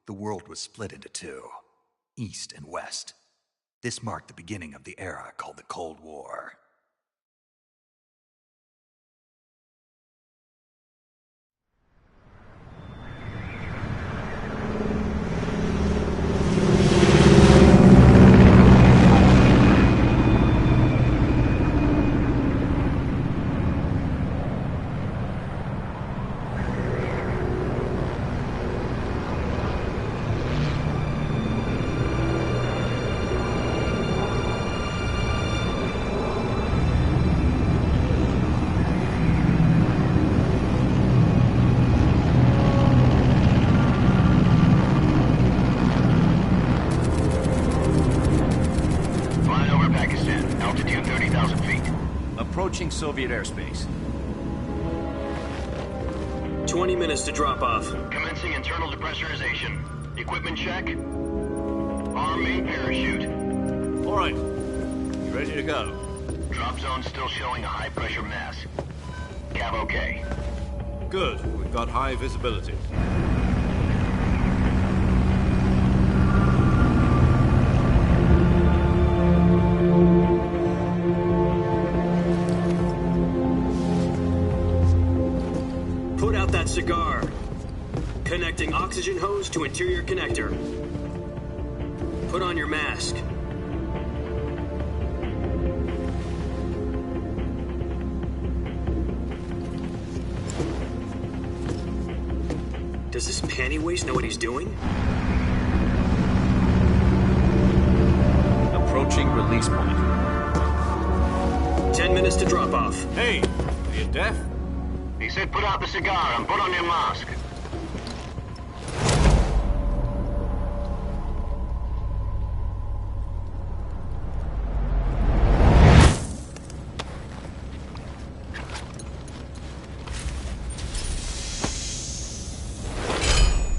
the world was split into two, East and West. This marked the beginning of the era called the Cold War. Approaching Soviet airspace. 20 minutes to drop off. Commencing internal depressurization. Equipment check. Arm main parachute. All right. You ready to go? Drop zone still showing a high pressure mass. Cav okay. Good. We've got high visibility. Cigar. Connecting oxygen hose to interior connector. Put on your mask. Does this panty waste know what he's doing? Approaching release point. 10 minutes to drop off. Hey, are you deaf? He said put out the cigar and put on your mask.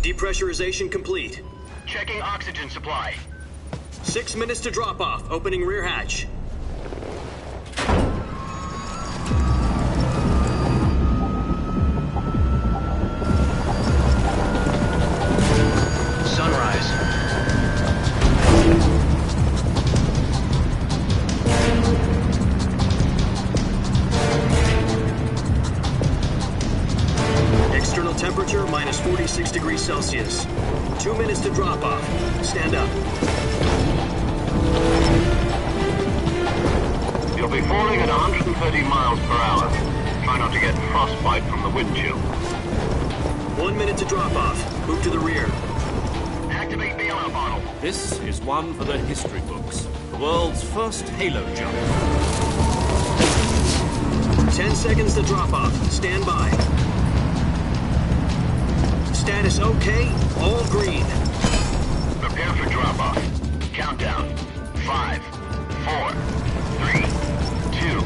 Depressurization complete. Checking oxygen supply. 6 minutes to drop off. Opening rear hatch. Temperature minus 46 degrees Celsius. 2 minutes to drop off. Stand up. You'll be falling at 130 miles per hour. Try not to get frostbite from the wind chill. 1 minute to drop off. Move to the rear. Activate bailout bottle. This is one for the history books. The world's first halo jump. 10 seconds to drop off. Stand by. Status okay, all green. Prepare for drop-off. Countdown. 5, 4, 3, 2,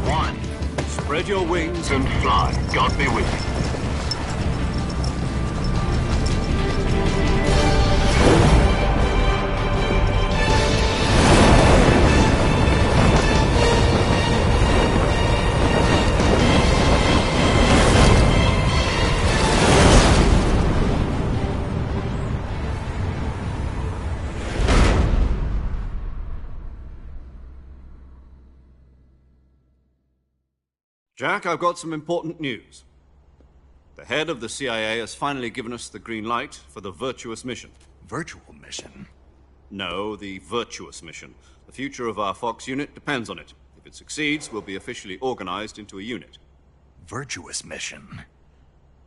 1. Spread your wings And fly. God be with you. Jack, I've got some important news. The head of the CIA has finally given us the green light for the virtuous mission. Virtual mission? No, the virtuous mission. The future of our Fox unit depends on it. If it succeeds, we'll be officially organized into a unit. Virtuous mission?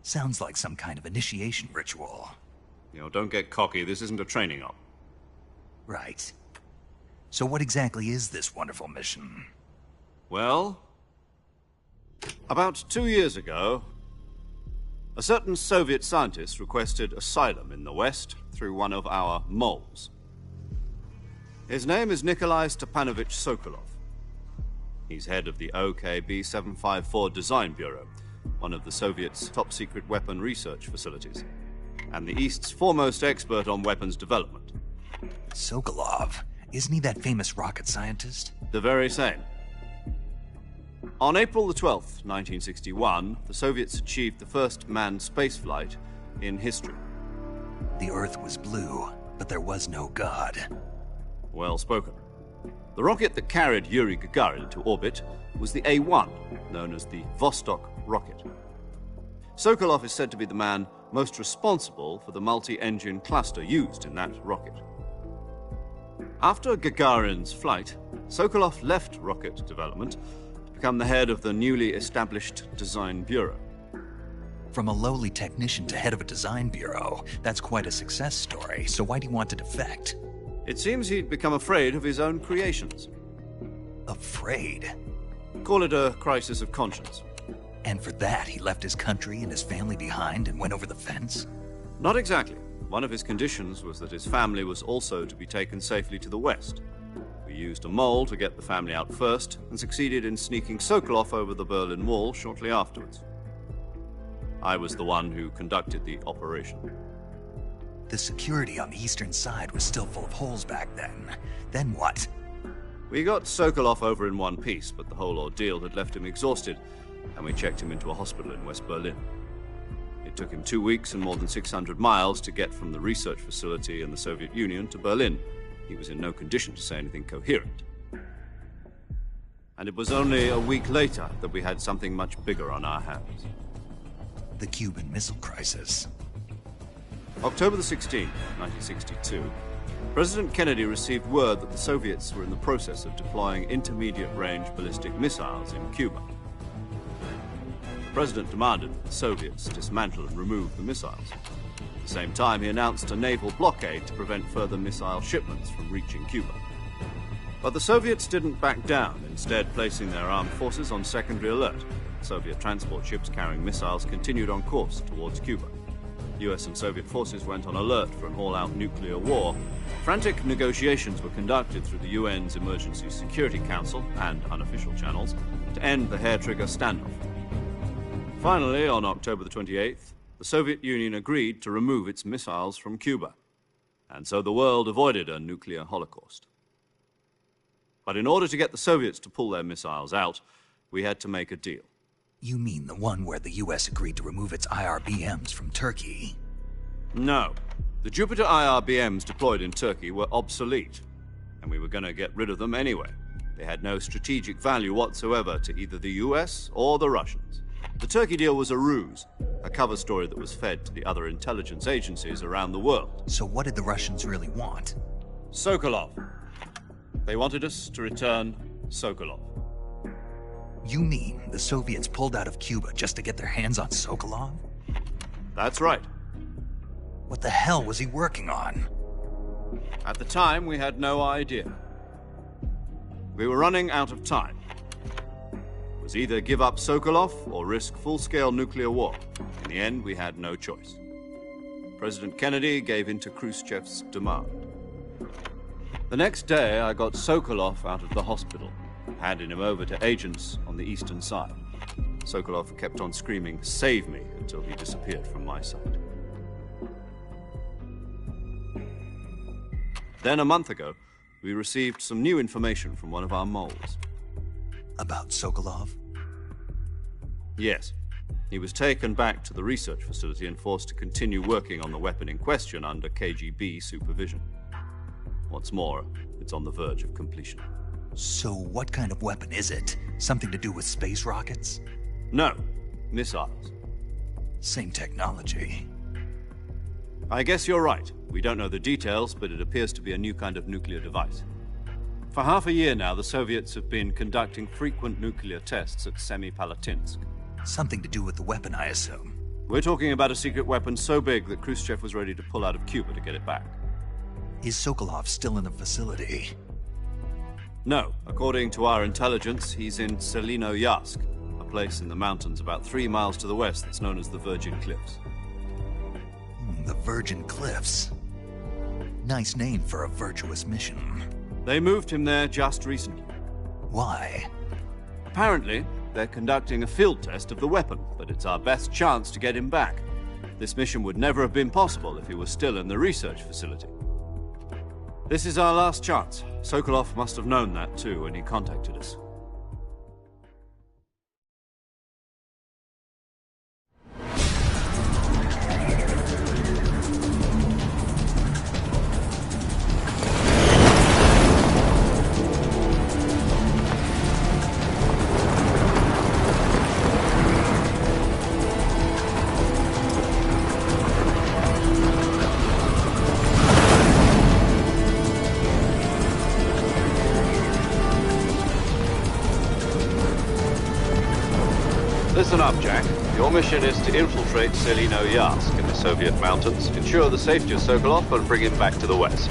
Sounds like some kind of initiation ritual. You know, don't get cocky. This isn't a training op. Right. So what exactly is this wonderful mission? Well, about 2 years ago, a certain Soviet scientist requested asylum in the West through one of our moles. His name is Nikolai Stepanovich Sokolov. He's head of the OKB 754 Design Bureau, one of the Soviets' top-secret weapon research facilities, and the East's foremost expert on weapons development. Sokolov? Isn't he that famous rocket scientist? The very same. On April the 12th, 1961, the Soviets achieved the first manned spaceflight in history. The Earth was blue, but there was no God. Well spoken. The rocket that carried Yuri Gagarin to orbit was the A-1, known as the Vostok rocket. Sokolov is said to be the man most responsible for the multi-engine cluster used in that rocket. After Gagarin's flight, Sokolov left rocket development to become the head of the newly established Design Bureau. From a lowly technician to head of a design bureau, that's quite a success story, so why do you want to defect? It seems he'd become afraid of his own creations. Afraid? Call it a crisis of conscience. And for that, he left his country and his family behind and went over the fence? Not exactly. One of his conditions was that his family was also to be taken safely to the west. We used a mole to get the family out first and succeeded in sneaking Sokolov over the Berlin Wall shortly afterwards. I was the one who conducted the operation. The security on the eastern side was still full of holes back then. Then what? We got Sokolov over in one piece, but the whole ordeal had left him exhausted, and we checked him into a hospital in West Berlin. It took him 2 weeks and more than 600 miles to get from the research facility in the Soviet Union to Berlin. He was in no condition to say anything coherent. And it was only a week later that we had something much bigger on our hands. The Cuban Missile Crisis. October the 16th, 1962, President Kennedy received word that the Soviets were in the process of deploying intermediate-range ballistic missiles in Cuba. The President demanded that the Soviets dismantle and remove the missiles. At the same time, he announced a naval blockade to prevent further missile shipments from reaching Cuba. But the Soviets didn't back down, instead placing their armed forces on secondary alert. Soviet transport ships carrying missiles continued on course towards Cuba. US and Soviet forces went on alert for an all-out nuclear war. Frantic negotiations were conducted through the UN's Emergency Security Council and unofficial channels to end the hair-trigger standoff. Finally, on October the 28th, the Soviet Union agreed to remove its missiles from Cuba. And so the world avoided a nuclear holocaust. But in order to get the Soviets to pull their missiles out, we had to make a deal. You mean the one where the US agreed to remove its IRBMs from Turkey? No. The Jupiter IRBMs deployed in Turkey were obsolete, and we were going to get rid of them anyway. They had no strategic value whatsoever to either the US or the Russians. The Turkey deal was a ruse, a cover story that was fed to the other intelligence agencies around the world. So what did the Russians really want? Sokolov. They wanted us to return Sokolov. You mean the Soviets pulled out of Cuba just to get their hands on Sokolov? That's right. What the hell was he working on? At the time, we had no idea. We were running out of time. It was either give up Sokolov or risk full-scale nuclear war. In the end, we had no choice. President Kennedy gave in to Khrushchev's demand. The next day, I got Sokolov out of the hospital, handing him over to agents on the eastern side. Sokolov kept on screaming, "Save me," until he disappeared from my sight. Then, a month ago, we received some new information from one of our moles. About Sokolov? Yes. He was taken back to the research facility and forced to continue working on the weapon in question under KGB supervision. What's more, it's on the verge of completion. So what kind of weapon is it? Something to do with space rockets? No, missiles. Same technology. I guess you're right. We don't know the details, but it appears to be a new kind of nuclear device. For half a year now, the Soviets have been conducting frequent nuclear tests at Semipalatinsk. Something to do with the weapon, I assume. We're talking about a secret weapon so big that Khrushchev was ready to pull out of Cuba to get it back. Is Sokolov still in the facility? No. According to our intelligence, he's in Selino-Yarsk, a place in the mountains about 3 miles to the west that's known as the Virgin Cliffs. The Virgin Cliffs. Nice name for a virtuous mission. They moved him there just recently. Why? Apparently, they're conducting a field test of the weapon, but it's our best chance to get him back. This mission would never have been possible if he was still in the research facility. This is our last chance. Sokolov must have known that too when he contacted us. Your mission is to infiltrate Selino-Yarsk in the Soviet mountains, ensure the safety of Sokolov, and bring him back to the west.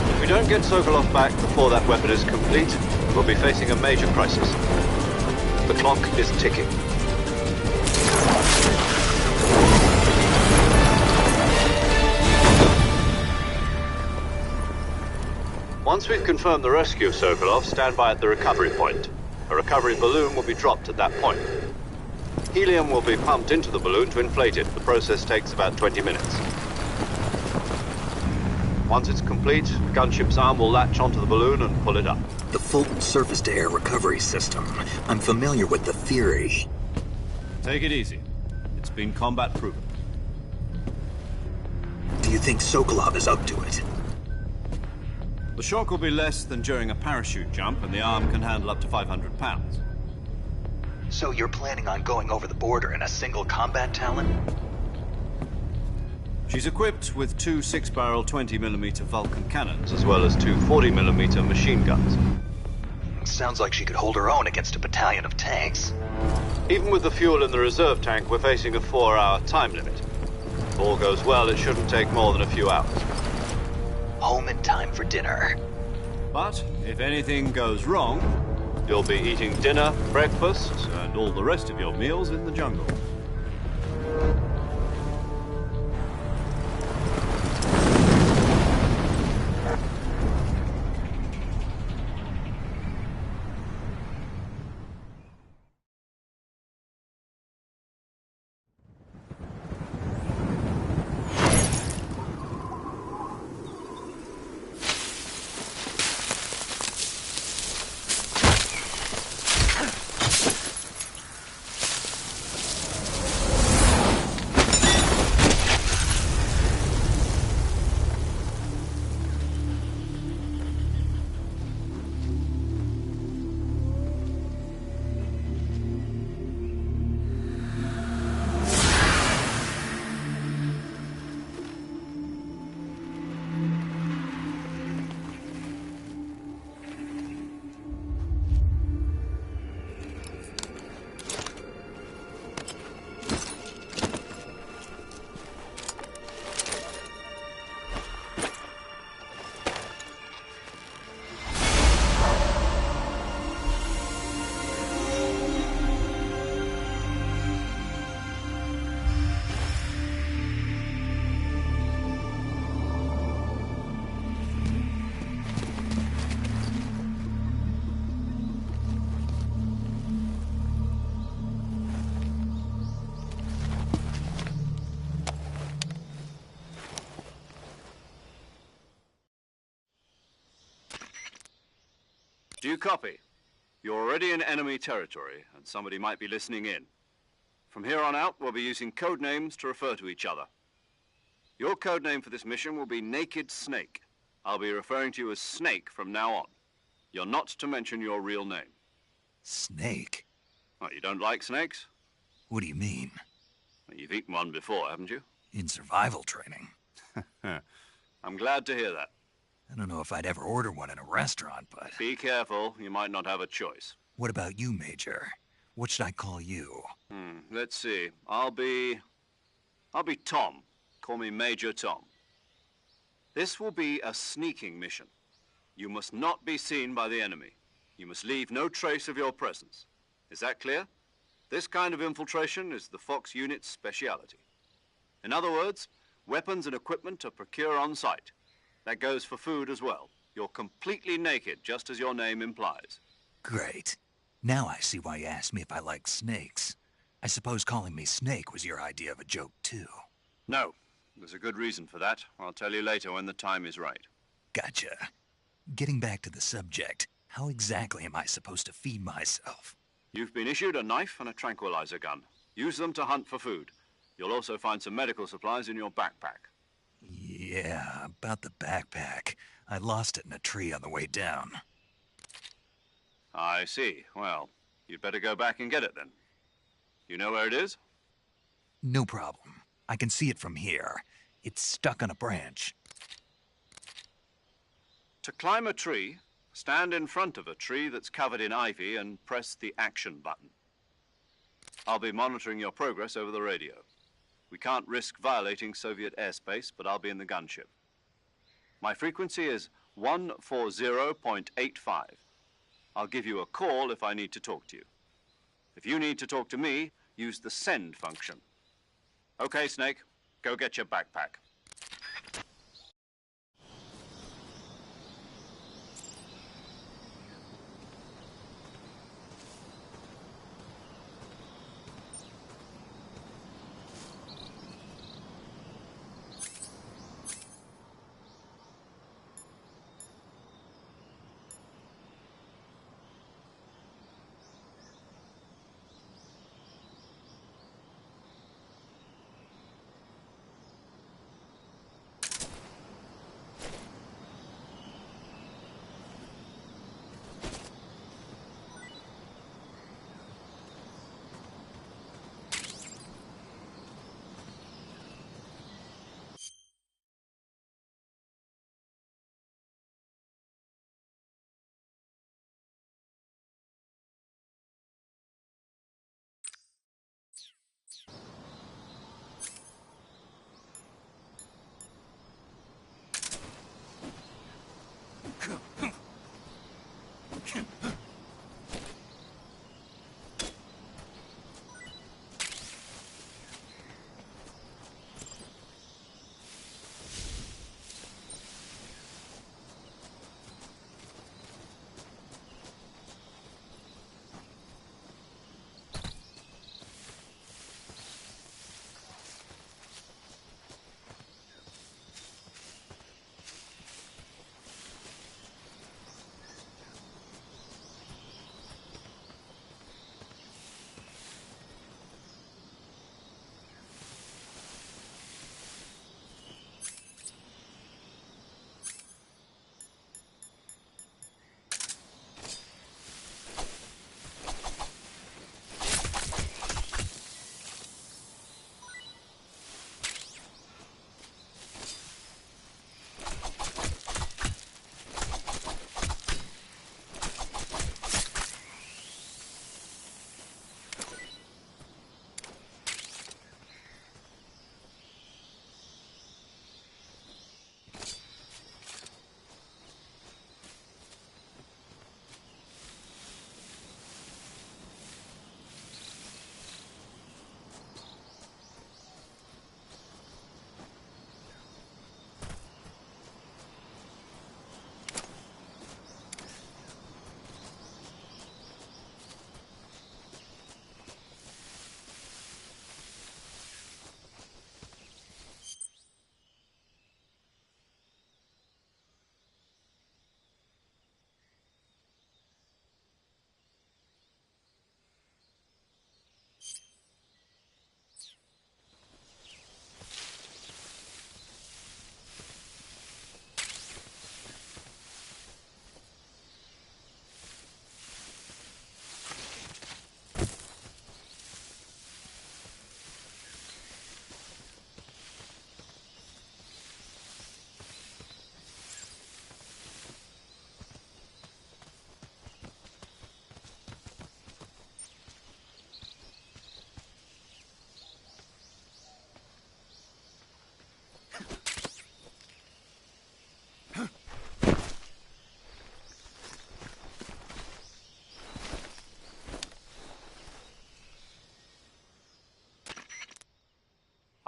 If we don't get Sokolov back before that weapon is complete, we'll be facing a major crisis. The clock is ticking. Once we've confirmed the rescue of Sokolov, stand by at the recovery point. A recovery balloon will be dropped at that point. Helium will be pumped into the balloon to inflate it. The process takes about 20 minutes. Once it's complete, the gunship's arm will latch onto the balloon and pull it up. The Fulton surface-to-air recovery system. I'm familiar with the theory. Take it easy. It's been combat-proven. Do you think Sokolov is up to it? The shock will be less than during a parachute jump, and the arm can handle up to 500 pounds. So you're planning on going over the border in a single combat Talon? She's equipped with two 6-barrel 20mm Vulcan cannons, as well as two 40mm machine guns. Sounds like she could hold her own against a battalion of tanks. Even with the fuel in the reserve tank, we're facing a 4-hour time limit. If all goes well, it shouldn't take more than a few hours. Home in time for dinner. But if anything goes wrong, you'll be eating dinner, breakfast, and all the rest of your meals in the jungle. Do you copy? You're already in enemy territory, and somebody might be listening in. From here on out, we'll be using code names to refer to each other. Your code name for this mission will be Naked Snake. I'll be referring to you as Snake from now on. You're not to mention your real name. Snake? What, you don't like snakes? What do you mean? Well, you've eaten one before, haven't you? In survival training. I'm glad to hear that. I don't know if I'd ever order one in a restaurant, but... Be careful, you might not have a choice. What about you, Major? What should I call you? Let's see. I'll be Tom. Call me Major Tom. This will be a sneaking mission. You must not be seen by the enemy. You must leave no trace of your presence. Is that clear? This kind of infiltration is the Fox unit's speciality. In other words, weapons and equipment are procured on site. That goes for food as well. You're completely naked, just as your name implies. Great. Now I see why you asked me if I like snakes. I suppose calling me Snake was your idea of a joke, too. No. There's a good reason for that. I'll tell you later when the time is right. Gotcha. Getting back to the subject, how exactly am I supposed to feed myself? You've been issued a knife and a tranquilizer gun. Use them to hunt for food. You'll also find some medical supplies in your backpack. Yeah, about the backpack. I lost it in a tree on the way down. I see. Well, you'd better go back and get it then. You know where it is? No problem. I can see it from here. It's stuck on a branch. To climb a tree, Stand in front of a tree that's covered in ivy and press the action button. I'll be monitoring your progress over the radio. We can't risk violating Soviet airspace, but I'll be in the gunship. My frequency is 140.85. I'll give you a call if I need to talk to you. If you need to talk to me, use the send function. Okay, Snake, go get your backpack.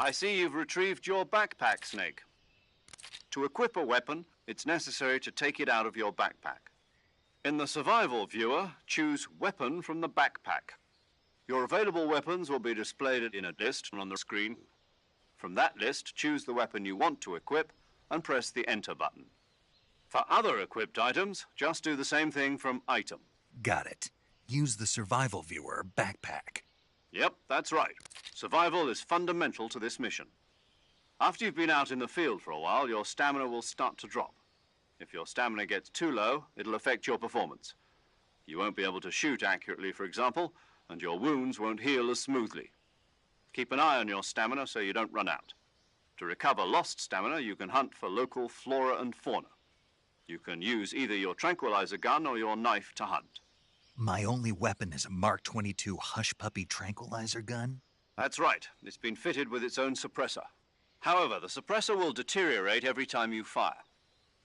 I see you've retrieved your backpack, Snake. To equip a weapon, it's necessary to take it out of your backpack. In the survival viewer, choose Weapon from the backpack. Your available weapons will be displayed in a list on the screen. From that list, choose the weapon you want to equip and press the Enter button. For other equipped items, just do the same thing from Item. Got it. Use the survival viewer backpack. Yep, that's right. Survival is fundamental to this mission. After you've been out in the field for a while, your stamina will start to drop. If your stamina gets too low, it'll affect your performance. You won't be able to shoot accurately, for example, and your wounds won't heal as smoothly. Keep an eye on your stamina so you don't run out. To recover lost stamina, you can hunt for local flora and fauna. You can use either your tranquilizer gun or your knife to hunt. My only weapon is a Mark 22 Hush Puppy tranquilizer gun? That's right. It's been fitted with its own suppressor. However, the suppressor will deteriorate every time you fire.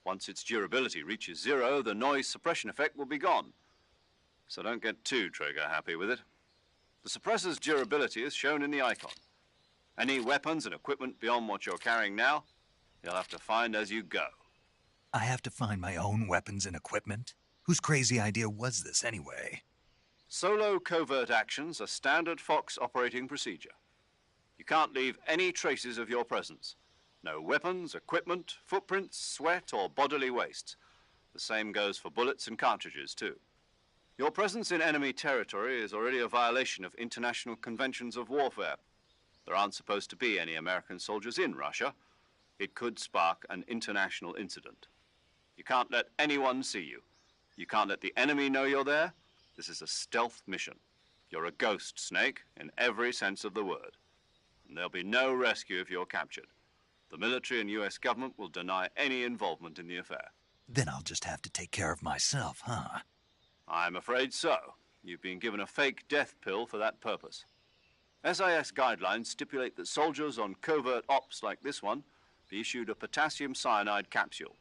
Once its durability reaches 0, the noise suppression effect will be gone. So don't get too trigger happy with it. The suppressor's durability is shown in the icon. Any weapons and equipment beyond what you're carrying now, you'll have to find as you go. I have to find my own weapons and equipment? Whose crazy idea was this anyway? Solo covert actions are standard Fox operating procedure. You can't leave any traces of your presence. No weapons, equipment, footprints, sweat, or bodily waste. The same goes for bullets and cartridges, too. Your presence in enemy territory is already a violation of international conventions of warfare. There aren't supposed to be any American soldiers in Russia. It could spark an international incident. You can't let anyone see you. You can't let the enemy know you're there. This is a stealth mission. You're a ghost, Snake, in every sense of the word. And there'll be no rescue if you're captured. The military and U.S. government will deny any involvement in the affair. Then I'll just have to take care of myself, huh? I'm afraid so. You've been given a fake death pill for that purpose. SIS guidelines stipulate that soldiers on covert ops like this one be issued a potassium cyanide capsule.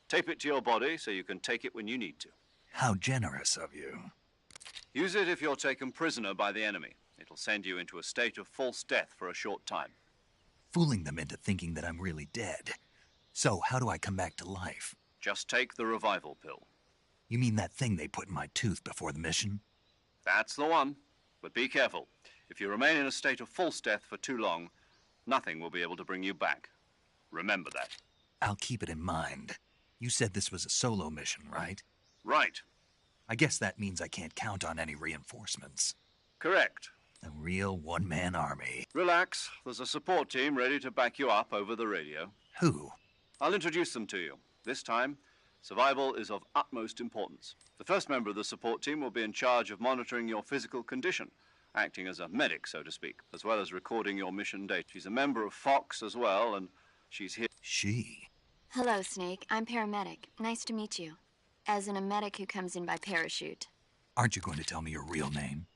Tape it to your body so you can take it when you need to. How generous of you. Use it if you're taken prisoner by the enemy. It'll send you into a state of false death for a short time. Fooling them into thinking that I'm really dead. So how do I come back to life? Just take the revival pill. You mean that thing they put in my tooth before the mission? That's the one. But be careful. If you remain in a state of false death for too long, nothing will be able to bring you back. Remember that. I'll keep it in mind. You said this was a solo mission, right? Right. I guess that means I can't count on any reinforcements. Correct. A real one-man army. Relax. There's a support team ready to back you up over the radio. Who? I'll introduce them to you. This time, survival is of utmost importance. The first member of the support team will be in charge of monitoring your physical condition, acting as a medic, so to speak, as well as recording your mission data. She's a member of Fox as well, and she's here. She? Hello, Snake. I'm paramedic. Nice to meet you. As in a medic who comes in by parachute. Aren't you going to tell me your real name?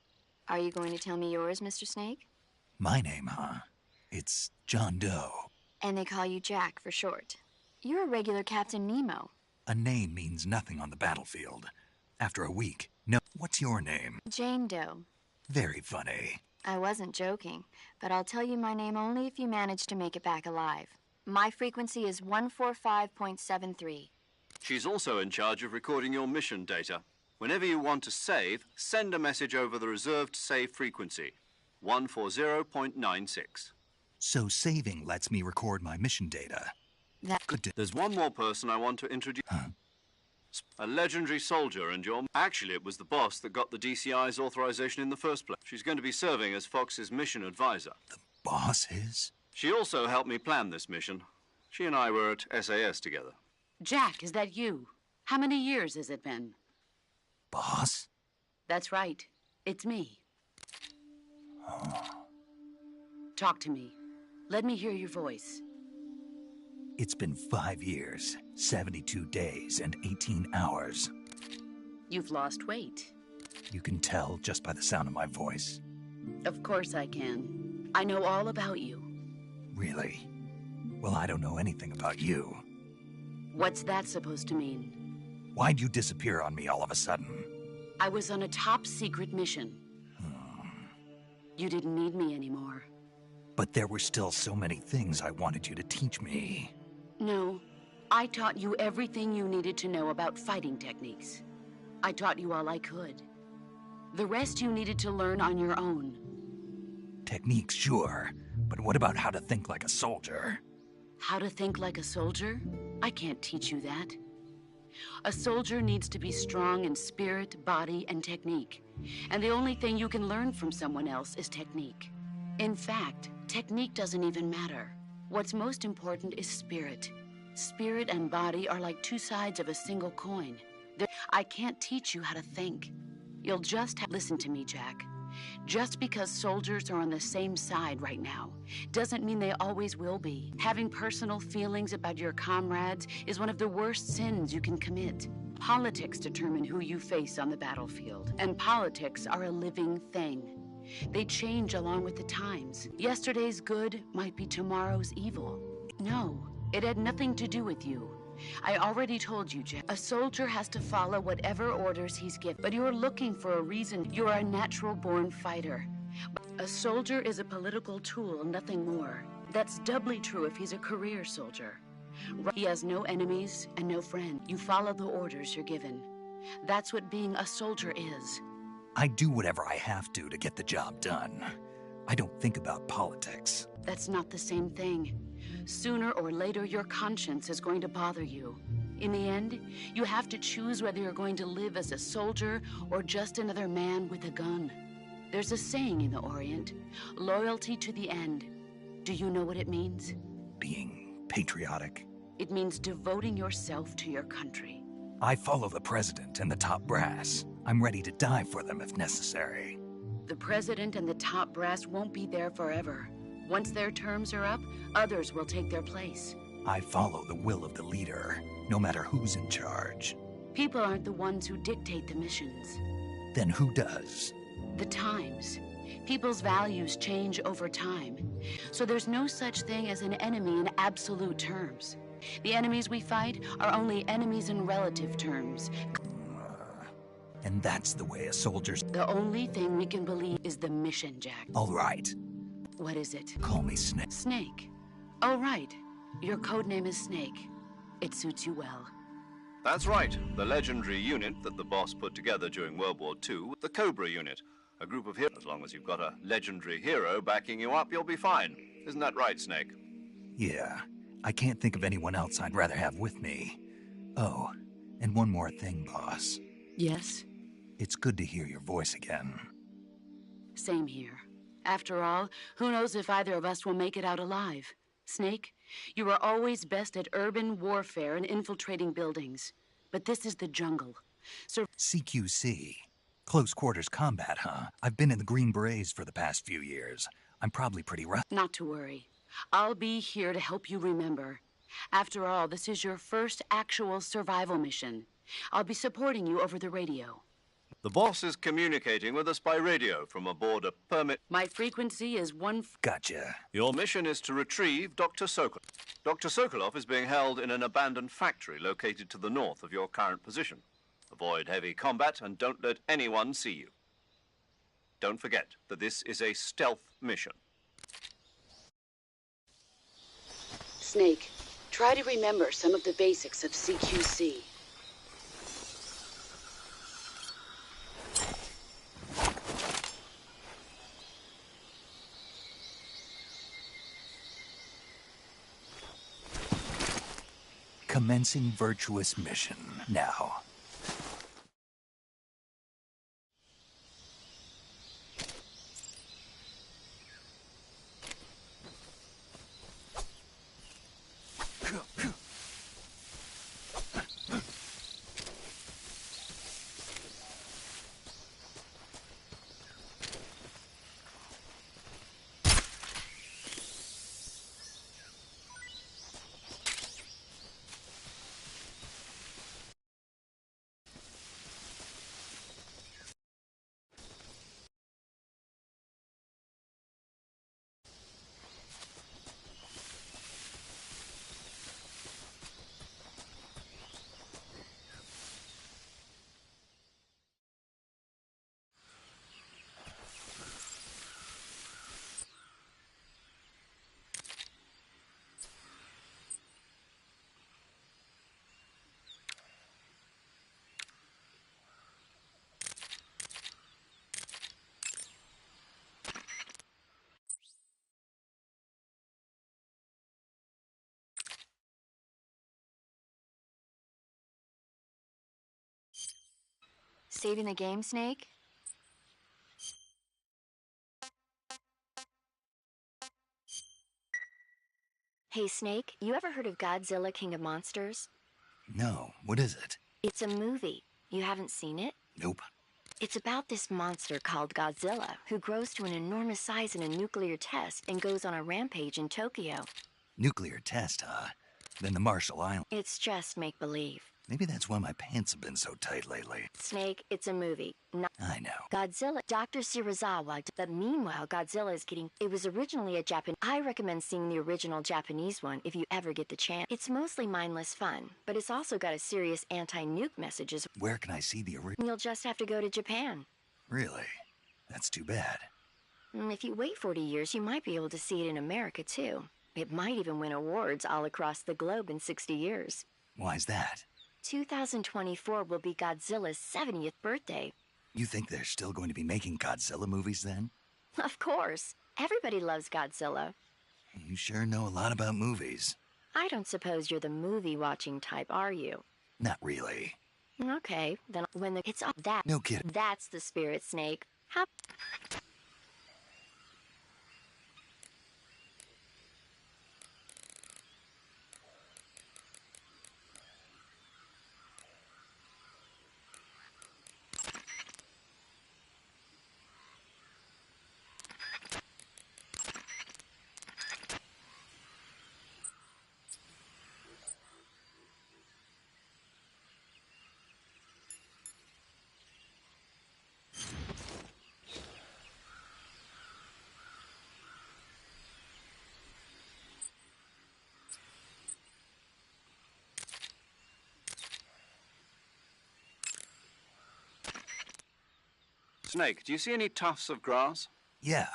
Are you going to tell me yours, Mr. Snake? My name, huh? It's John Doe. And they call you Jack for short. You're a regular Captain Nemo. A name means nothing on the battlefield. After a week, no. What's your name? Jane Doe. Very funny. I wasn't joking, but I'll tell you my name only if you manage to make it back alive. My frequency is 145.73. She's also in charge of recording your mission data. Whenever you want to save, send a message over the reserved save frequency, 140.96. So saving lets me record my mission data. That Good to... There's one more person I want to introduce. Huh? A legendary soldier and your... Actually, it was the boss that got the DCI's authorization in the first place. She's going to be serving as Fox's mission advisor. The boss is? She also helped me plan this mission. She and I were at SAS together. Jack, is that you? How many years has it been? Boss? That's right. It's me. Talk to me. Let me hear your voice. It's been 5 years, 72 days, and 18 hours. You've lost weight. You can tell just by the sound of my voice. Of course I can. I know all about you. Really? Well, I don't know anything about you. What's that supposed to mean? Why'd you disappear on me all of a sudden? I was on a top-secret mission. You didn't need me anymore. But there were still so many things I wanted you to teach me. No, I taught you everything you needed to know about fighting techniques. I taught you all I could. The rest you needed to learn on your own. Techniques, sure. But what about how to think like a soldier? How to think like a soldier? I can't teach you that. A soldier needs to be strong in spirit, body, and technique. And the only thing you can learn from someone else is technique. In fact, technique doesn't even matter. What's most important is spirit. Spirit and body are like two sides of a single coin. I can't teach you how to think. You'll just listen to me, Jack. Just because soldiers are on the same side right now doesn't mean they always will be. Having personal feelings about your comrades is one of the worst sins you can commit. Politics determine who you face on the battlefield, and politics are a living thing. They change along with the times. Yesterday's good might be tomorrow's evil. No, it had nothing to do with you. I already told you, Jack. A soldier has to follow whatever orders he's given. But you're looking for a reason. You're a natural-born fighter. A soldier is a political tool, nothing more. That's doubly true if he's a career soldier. He has no enemies and no friends. You follow the orders you're given. That's what being a soldier is. I do whatever I have to get the job done. I don't think about politics. That's not the same thing. Sooner or later, your conscience is going to bother you. In the end, you have to choose whether you're going to live as a soldier or just another man with a gun. There's a saying in the Orient, loyalty to the end. Do you know what it means? Being patriotic. It means devoting yourself to your country. I follow the president and the top brass. I'm ready to die for them if necessary. The president and the top brass won't be there forever. Once their terms are up, others will take their place. I follow the will of the leader, no matter who's in charge. People aren't the ones who dictate the missions. Then who does? The times. People's values change over time. So there's no such thing as an enemy in absolute terms. The enemies we fight are only enemies in relative terms. And that's the way a soldier's... The only thing we can believe is the mission, Jack. All right. What is it? Call me Snake. Snake. Oh, right. Your code name is Snake. It suits you well. That's right. The legendary unit that the boss put together during World War II, the Cobra unit. A group of heroes. As long as you've got a legendary hero backing you up, you'll be fine. Isn't that right, Snake? Yeah. I can't think of anyone else I'd rather have with me. Oh, and one more thing, boss. Yes? It's good to hear your voice again. Same here. After all, who knows if either of us will make it out alive? Snake, you are always best at urban warfare and infiltrating buildings. But this is the jungle. So CQC. Close quarters combat, huh? I've been in the Green Berets for the past few years. I'm probably pretty rough. Not to worry. I'll be here to help you remember. After all, this is your first actual survival mission. I'll be supporting you over the radio. The boss is communicating with us by radio from aboard a permit. My frequency is Gotcha. Your mission is to retrieve Dr. Sokolov. Dr. Sokolov is being held in an abandoned factory located to the north of your current position. Avoid heavy combat and don't let anyone see you. Don't forget that this is a stealth mission. Snake, try to remember some of the basics of CQC. Commencing virtuous mission now. Saving the game, Snake? Hey, Snake, you ever heard of Godzilla, King of Monsters? No, what is it? It's a movie. You haven't seen it? Nope. It's about this monster called Godzilla, who grows to an enormous size in a nuclear test and goes on a rampage in Tokyo. Nuclear test, huh? Then the Marshall Islands. It's just make-believe. Maybe that's why my pants have been so tight lately. Snake, it's a movie. Not I know. Godzilla, Dr. Shirazawa, but meanwhile, Godzilla is getting... It was originally a Japan... I recommend seeing the original Japanese one if you ever get the chance. It's mostly mindless fun, but it's also got a serious anti-nuke message as well. Where can I see the original? You'll just have to go to Japan. Really? That's too bad. If you wait 40 years, you might be able to see it in America, too. It might even win awards all across the globe in 60 years. Why's that? 2024 will be Godzilla's 70th birthday. You think they're still going to be making Godzilla movies then? Of course. Everybody loves Godzilla. You sure know a lot about movies. I don't suppose you're the movie-watching type, are you? Not really. Okay, then when the... It's all that... No kidding. That's the spirit, Snake. How... Snake, do you see any tufts of grass? Yeah,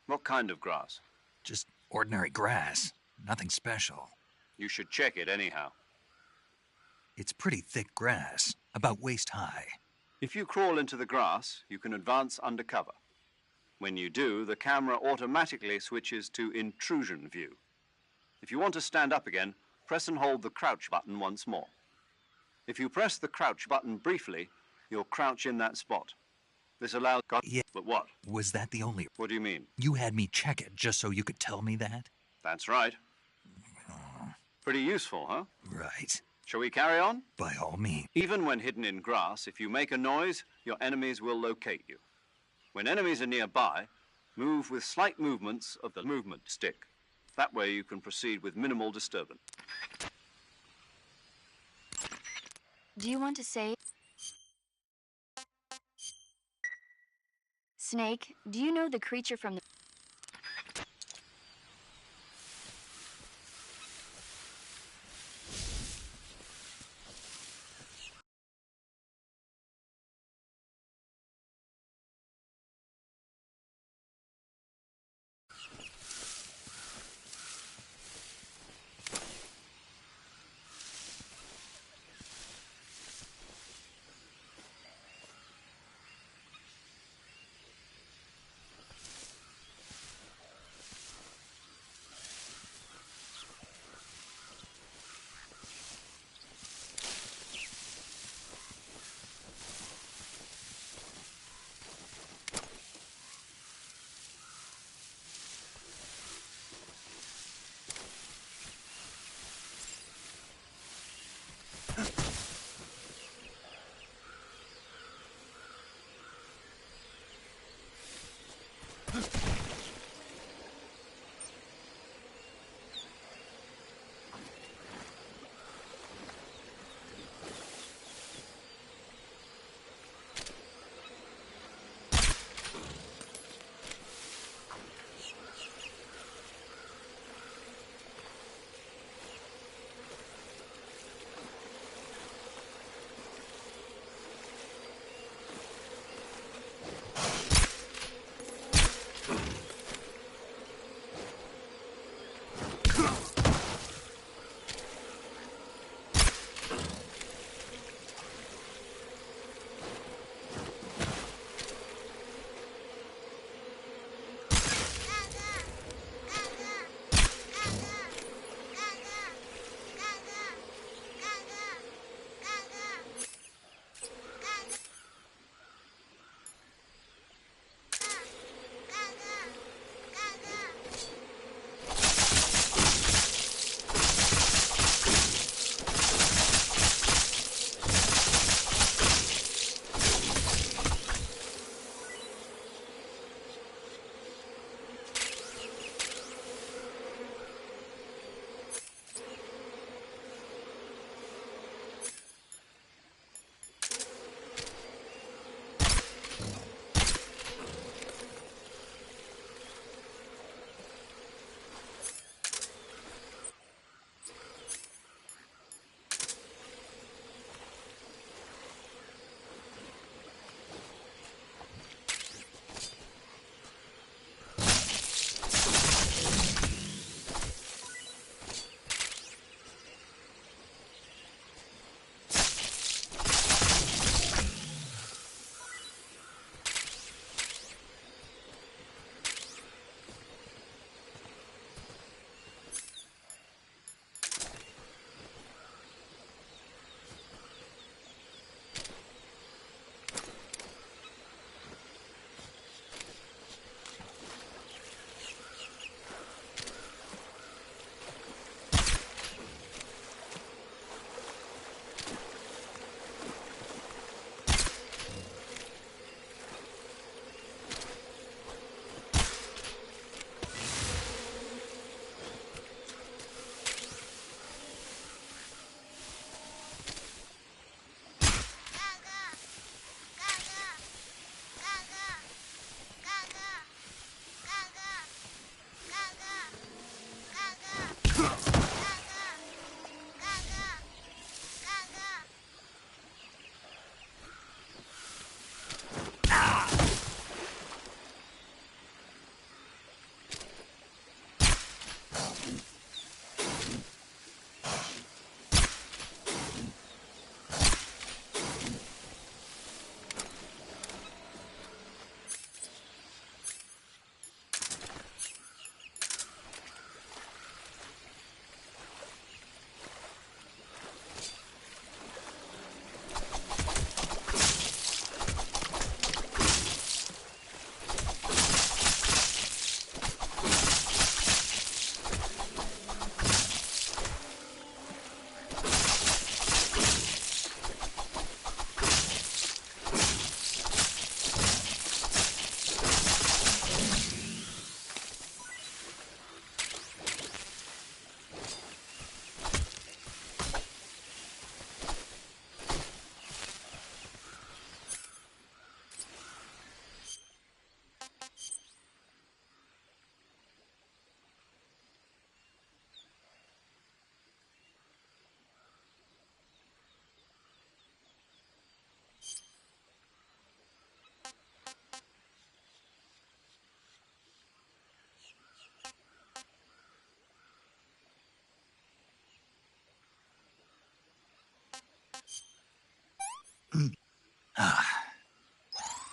What kind of grass? just ordinary grass. Nothing special. You should check it anyhow. It's pretty thick grass, about waist high. If you crawl into the grass, you can advance under cover. When you do, the camera automatically switches to intrusion view. If you want to stand up again, press and hold the crouch button once more. If you press the crouch button briefly, you'll crouch in that spot. This allows... Yeah. But what? Was that the only... What do you mean? You had me check it just so you could tell me that? That's right. Pretty useful, huh? Right. Shall we carry on? By all means. Even when hidden in grass, if you make a noise, your enemies will locate you. When enemies are nearby, move with slight movements of the movement stick. That way you can proceed with minimal disturbance. Do you want to say... Snake, do you know the creature from the...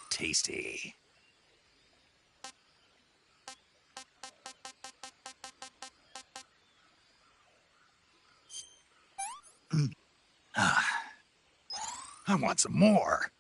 Tasty. I want some more.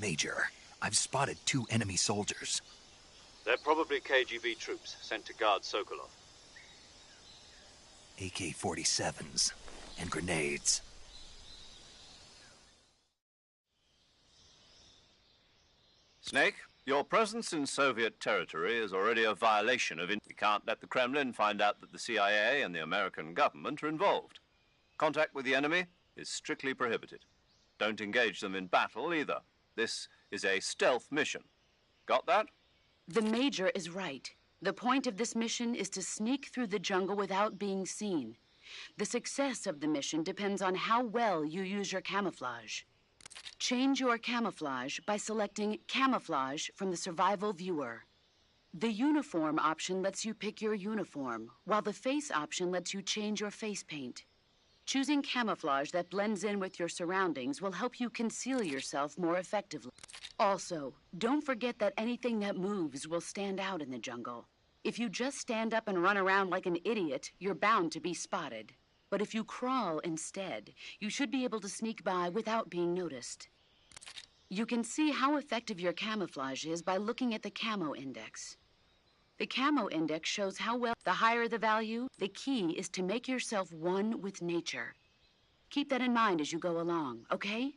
Major, I've spotted 2 enemy soldiers. They're probably KGB troops sent to guard Sokolov. AK-47s and grenades. Snake, your presence in Soviet territory is already a violation of... We can't let the Kremlin find out that the CIA and the American government are involved. Contact with the enemy is strictly prohibited. Don't engage them in battle either. This is a stealth mission. Got that? The Major is right. The point of this mission is to sneak through the jungle without being seen. The success of the mission depends on how well you use your camouflage. Change your camouflage by selecting Camouflage from the Survival Viewer. The Uniform option lets you pick your uniform, while the Face option lets you change your face paint. Choosing camouflage that blends in with your surroundings will help you conceal yourself more effectively. Also, don't forget that anything that moves will stand out in the jungle. If you just stand up and run around like an idiot, you're bound to be spotted. But if you crawl instead, you should be able to sneak by without being noticed. You can see how effective your camouflage is by looking at the camo index. The camo index shows how well, the higher the value, the key is to make yourself one with nature. Keep that in mind as you go along, okay?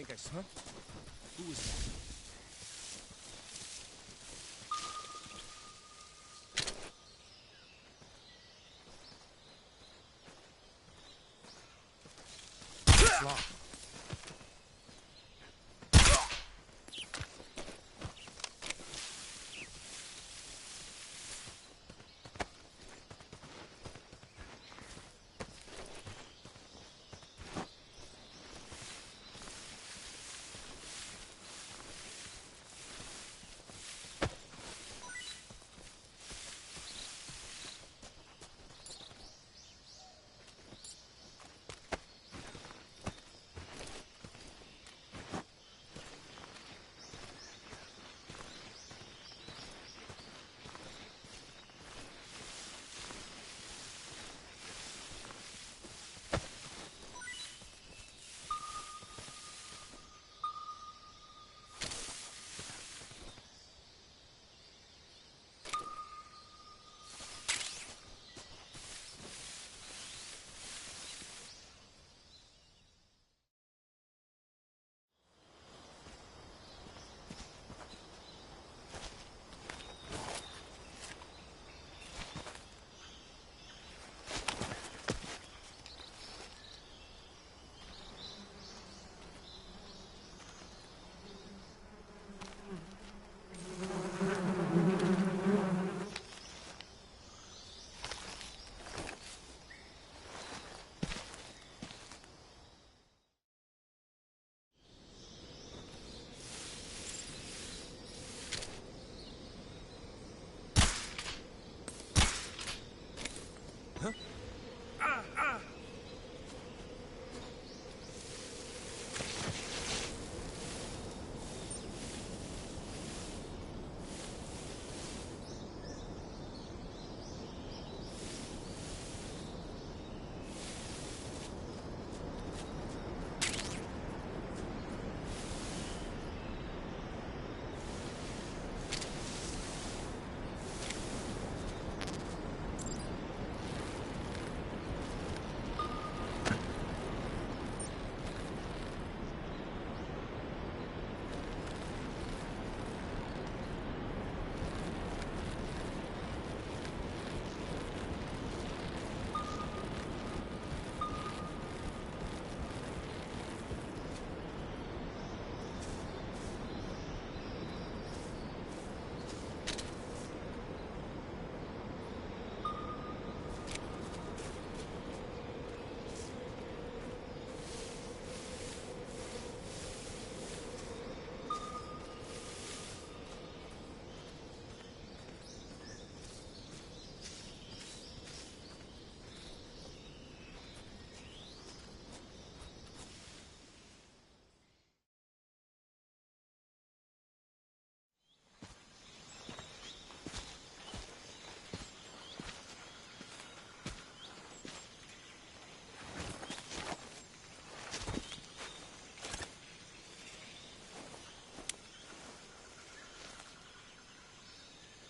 think I saw. Huh? Who was that? It's locked.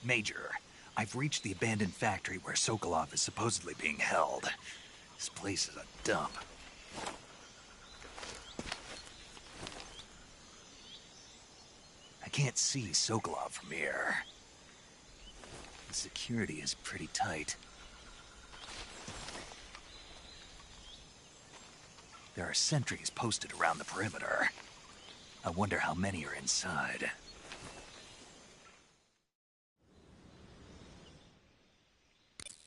Major, I've reached the abandoned factory where Sokolov is supposedly being held. This place is a dump. I can't see Sokolov from here. The security is pretty tight. There are sentries posted around the perimeter. I wonder how many are inside.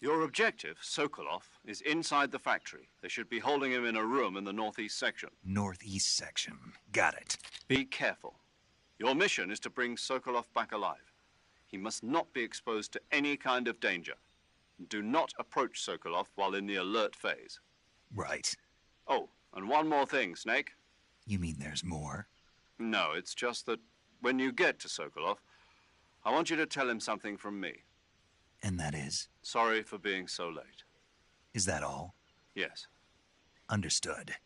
Your objective, Sokolov, is inside the factory. They should be holding him in a room in the northeast section. Northeast section. Got it. Be careful. Your mission is to bring Sokolov back alive. He must not be exposed to any kind of danger. Do not approach Sokolov while in the alert phase. Right. Oh, and one more thing, Snake. You mean there's more? No, it's just that when you get to Sokolov, I want you to tell him something from me. And that is? Sorry for being so late. Is that all? Yes. Understood.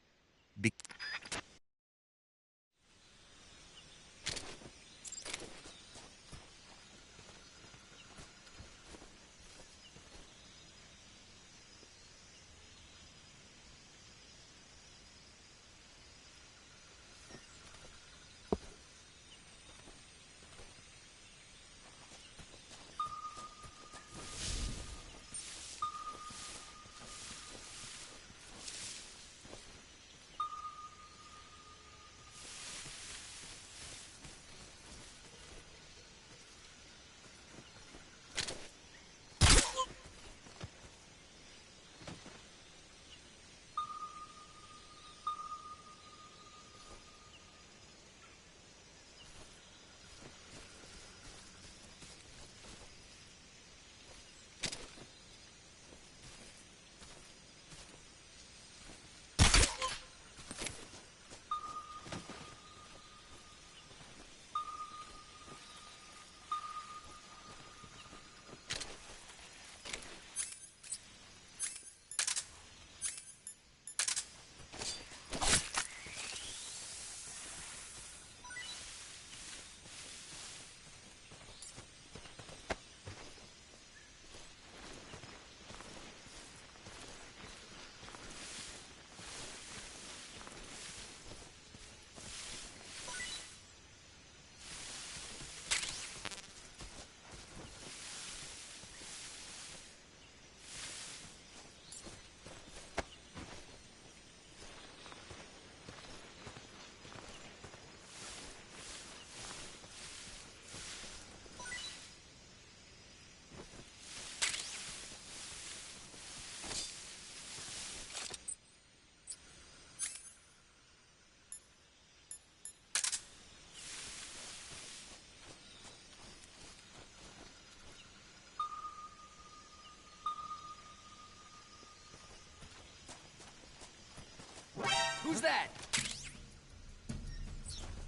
that?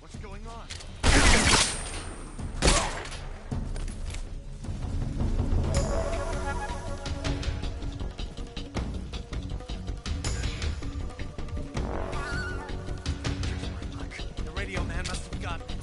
What's going on? The radio man must have gotten it.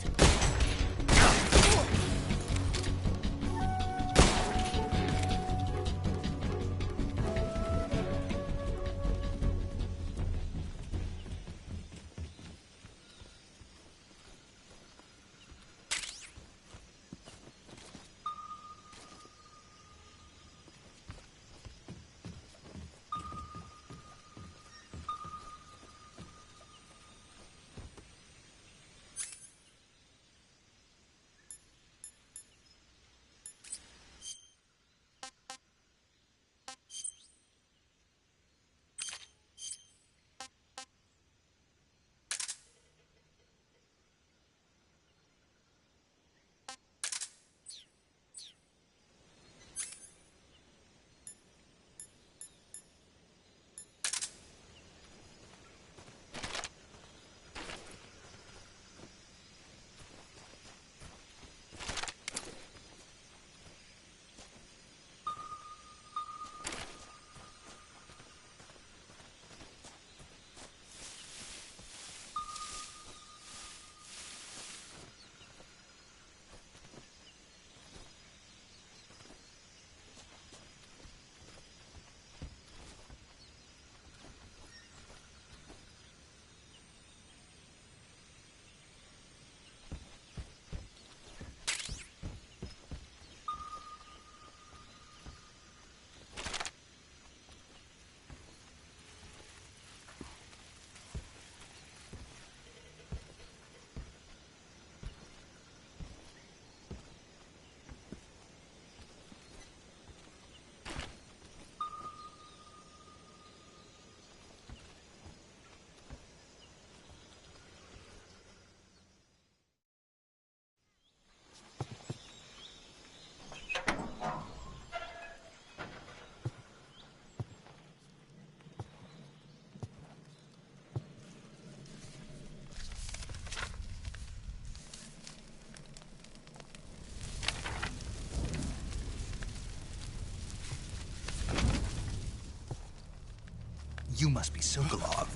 You must be Sokolov.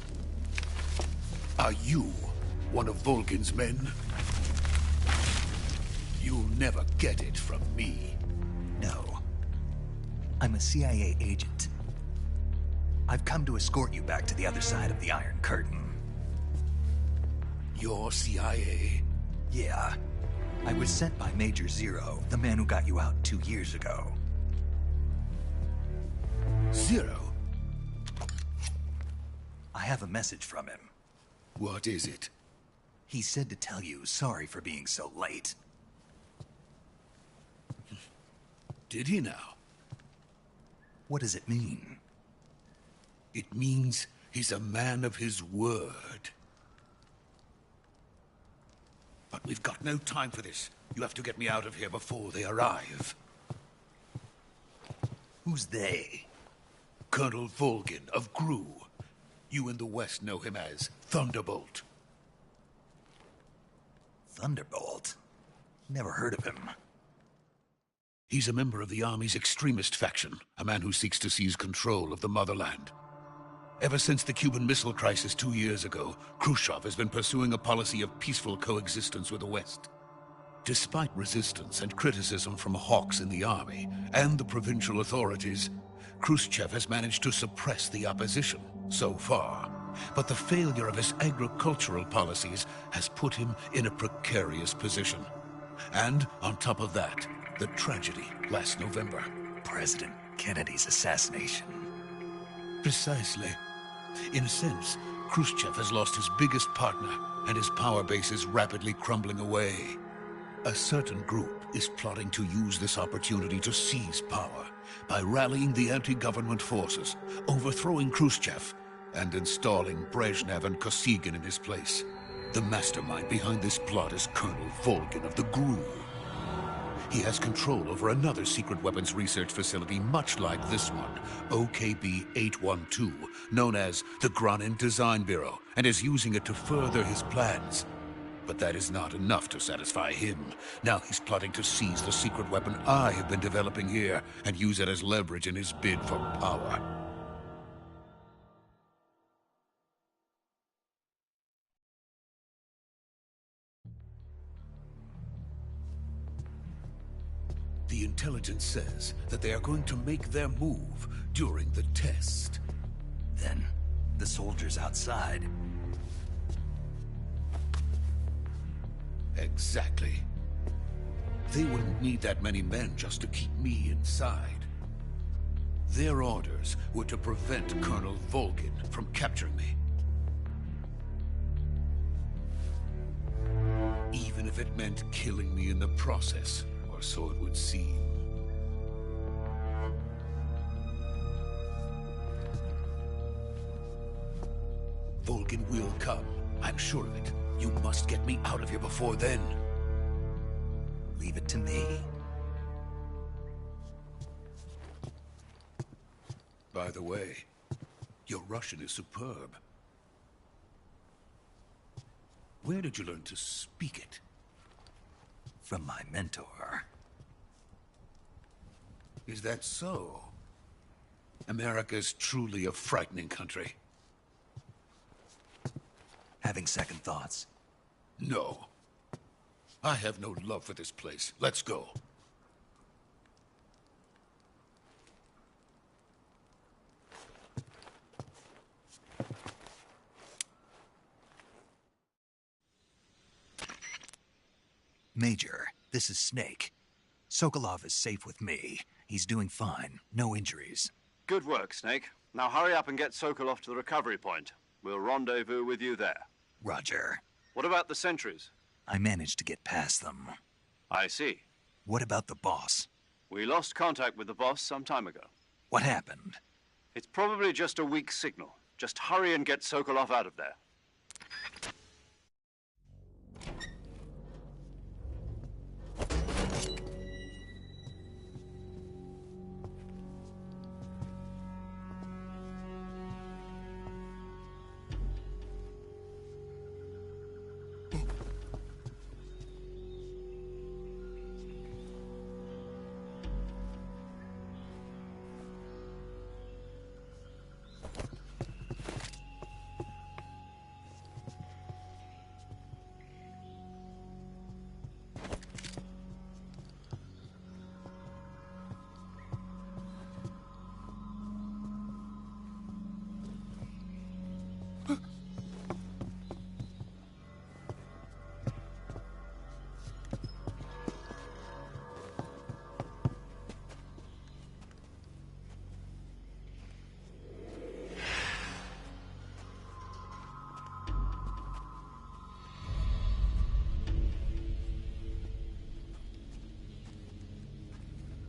Are you one of Volgin's men? You'll never get it from me. No. I'm a CIA agent. I've come to escort you back to the other side of the Iron Curtain. You're CIA? Yeah. I was sent by Major Zero, the man who got you out 2 years ago. Zero? I have a message from him. What is it? He said to tell you sorry for being so late. Did he now? What does it mean? It means he's a man of his word. But we've got no time for this. You have to get me out of here before they arrive. Who's they? Colonel Volgin of GRU. You in the West know him as Thunderbolt. Thunderbolt? Never heard of him. He's a member of the Army's extremist faction, a man who seeks to seize control of the motherland. Ever since the Cuban Missile Crisis 2 years ago, Khrushchev has been pursuing a policy of peaceful coexistence with the West. Despite resistance and criticism from hawks in the Army and the provincial authorities, Khrushchev has managed to suppress the opposition so far. But the failure of his agricultural policies has put him in a precarious position. And on top of that, the tragedy last November. President Kennedy's assassination. Precisely. In a sense, Khrushchev has lost his biggest partner, and his power base is rapidly crumbling away. A certain group is plotting to use this opportunity to seize power by rallying the anti-government forces, overthrowing Khrushchev, and installing Brezhnev and Kosygin in his place. The mastermind behind this plot is Colonel Volgin of the GRU. he has control over another secret weapons research facility much like this one, OKB-812, known as the Granin Design Bureau, and is using it to further his plans. But that is not enough to satisfy him. Now he's plotting to seize the secret weapon I have been developing here and use it as leverage in his bid for power. The intelligence says that they are going to make their move during the test. Then, the soldiers outside. Exactly. They wouldn't need that many men just to keep me inside. Their orders were to prevent Colonel Volgin from capturing me. Even if it meant killing me in the process, or so it would seem. Volgin will come. I'm sure of it. You must get me out of here before then. Leave it to me. By the way, your Russian is superb. Where did you learn to speak it? From my mentor. Is that so? America's truly a frightening country. Having second thoughts? No. I have no love for this place. Let's go. Major, this is Snake. Sokolov is safe with me. He's doing fine. No injuries. Good work, Snake. Now hurry up and get Sokolov to the recovery point. We'll rendezvous with you there. Roger. What about the sentries? I managed to get past them. I see. What about the boss? We lost contact with the boss some time ago. What happened? It's probably just a weak signal. Just hurry and get Sokolov out of there.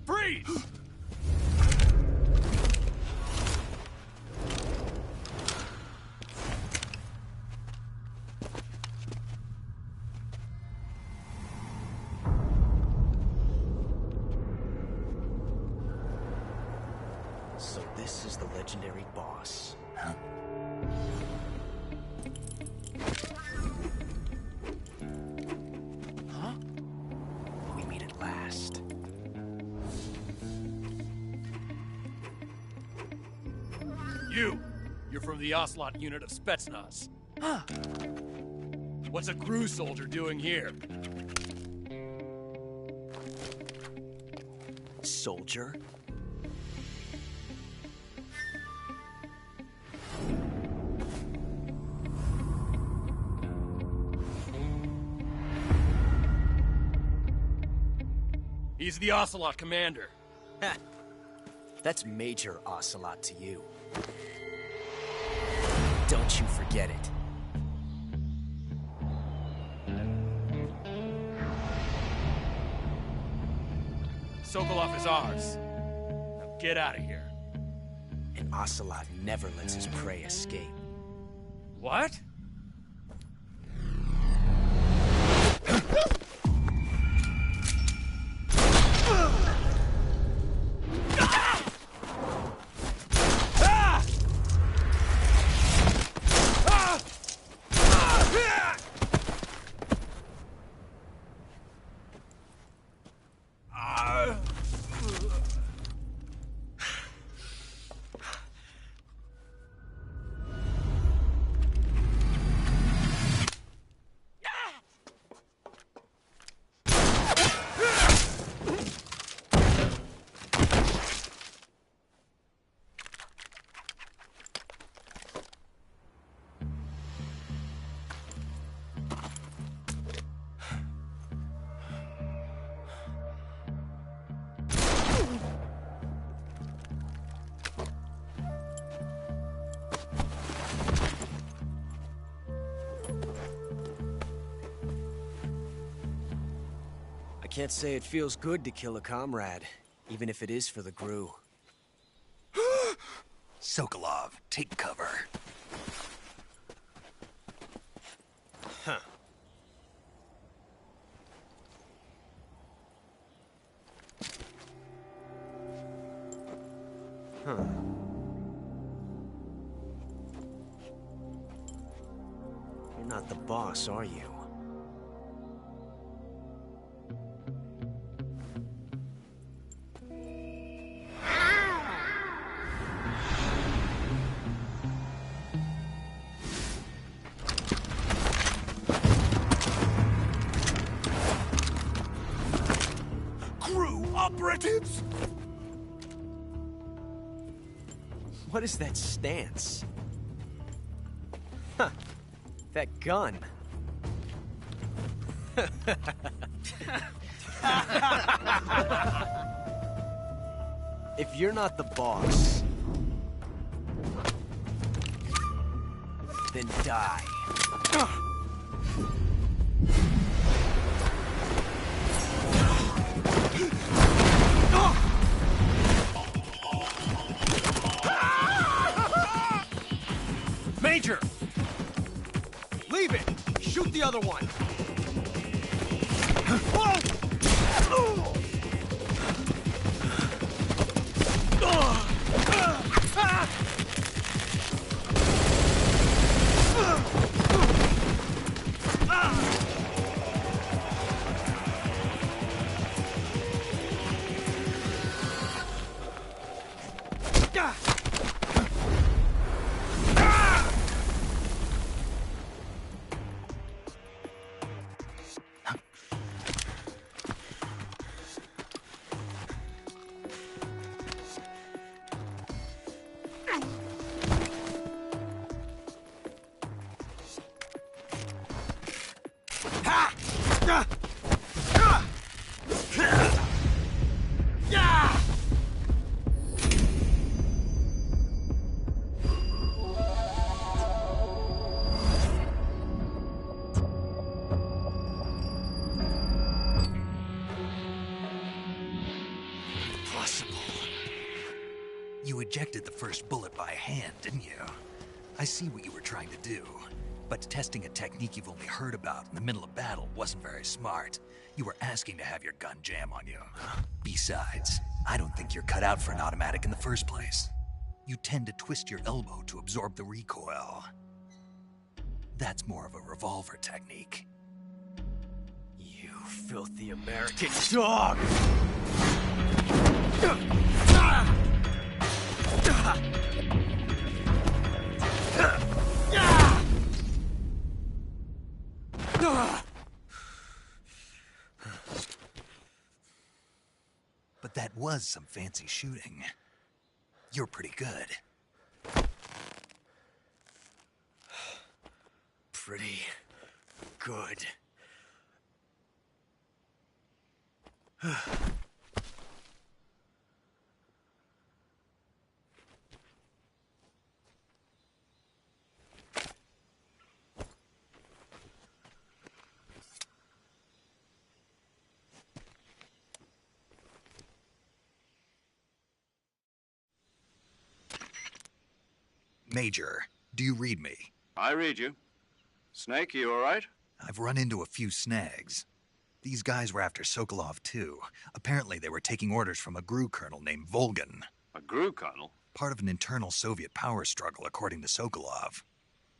Freeze! So this is the legendary boss. Huh? Huh? We meet at last. You're from the Ocelot unit of Spetsnaz. Huh. What's a crew soldier doing here? Soldier? He's the Ocelot commander. Ha! That's Major Ocelot to you. Don't you forget it. Sokolov is ours. Now get out of here. And Ocelot never lets his prey escape. What? Can't say it feels good to kill a comrade, even if it is for the Gru. Sokolov, take cover. Huh. Huh. You're not the boss, are you? Operatives! What is that stance? Huh. That gun. If you're not the boss, then die. Major! Leave it! Shoot the other one! You ejected the first bullet by hand, didn't you? I see what you were trying to do. But testing a technique you've only heard about in the middle of battle wasn't very smart. You were asking to have your gun jam on you. Besides, I don't think you're cut out for an automatic in the first place. You tend to twist your elbow to absorb the recoil. That's more of a revolver technique. You filthy American dog! But that was some fancy shooting. You're pretty good. Pretty good. Major, do you read me? I read you. Snake, you all right? I've run into a few snags. These guys were after Sokolov, too. Apparently they were taking orders from a GRU colonel named Volgan. A GRU colonel? Part of an internal Soviet power struggle, according to Sokolov.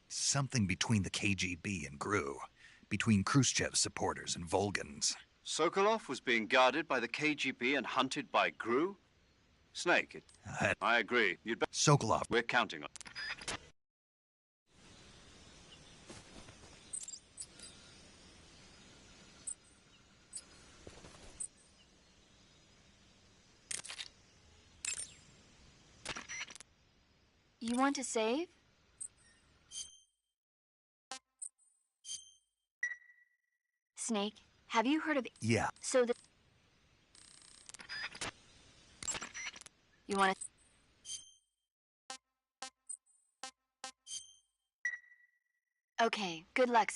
Something between the KGB and GRU. Between Khrushchev's supporters and Volgan's. Sokolov was being guarded by the KGB and hunted by GRU? Snake, I agree. You'd better... Sokolov. We're counting on... You want to save? Snake, have you heard of... Yeah. So the... You want to... Okay, good luck.